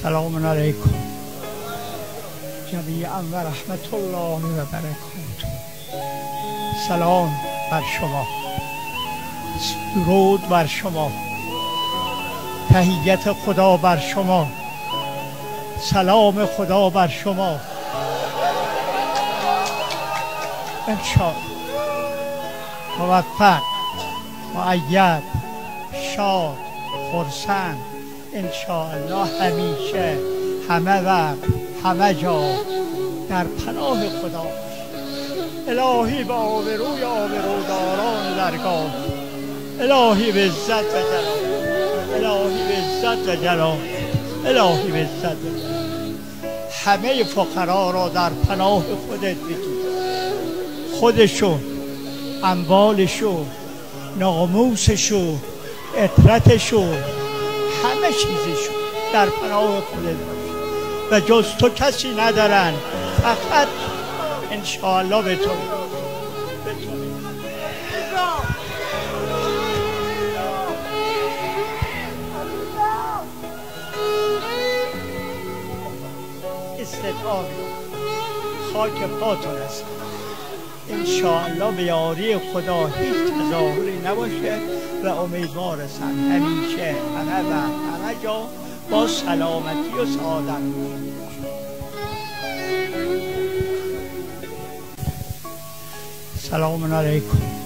سلام علیکم جمیعا و رحمت الله و برکاته. سلام بر شما، درود بر شما، تحیت خدا بر شما، سلام خدا بر شما. انشاءالله موفق، مؤید، شاد، خرسند انشاءالله همیشه، همه وقت، همه جا در پناه خدا باشید. الهی به آبروی آبروداران درگاه، الهی به عزت و جلال، الهی به عزت و جلال، الهی به عزت و جلال. همه فقرا را در پناه خودت بگیر، خودشون، اموالشون، ناموسشون، عترتشون، همه چیزشون در پناه خودت باشه و جز تو کسی ندارن، فقط انشاءالله به تو. استطاعت خاک پاتون است. انشاءالله به یاری خدا هیچ تظاهری نباشه و امیدوارستم همیشه، همه وقت، همه جا با سلامتی و سعادت. سلام علیکم.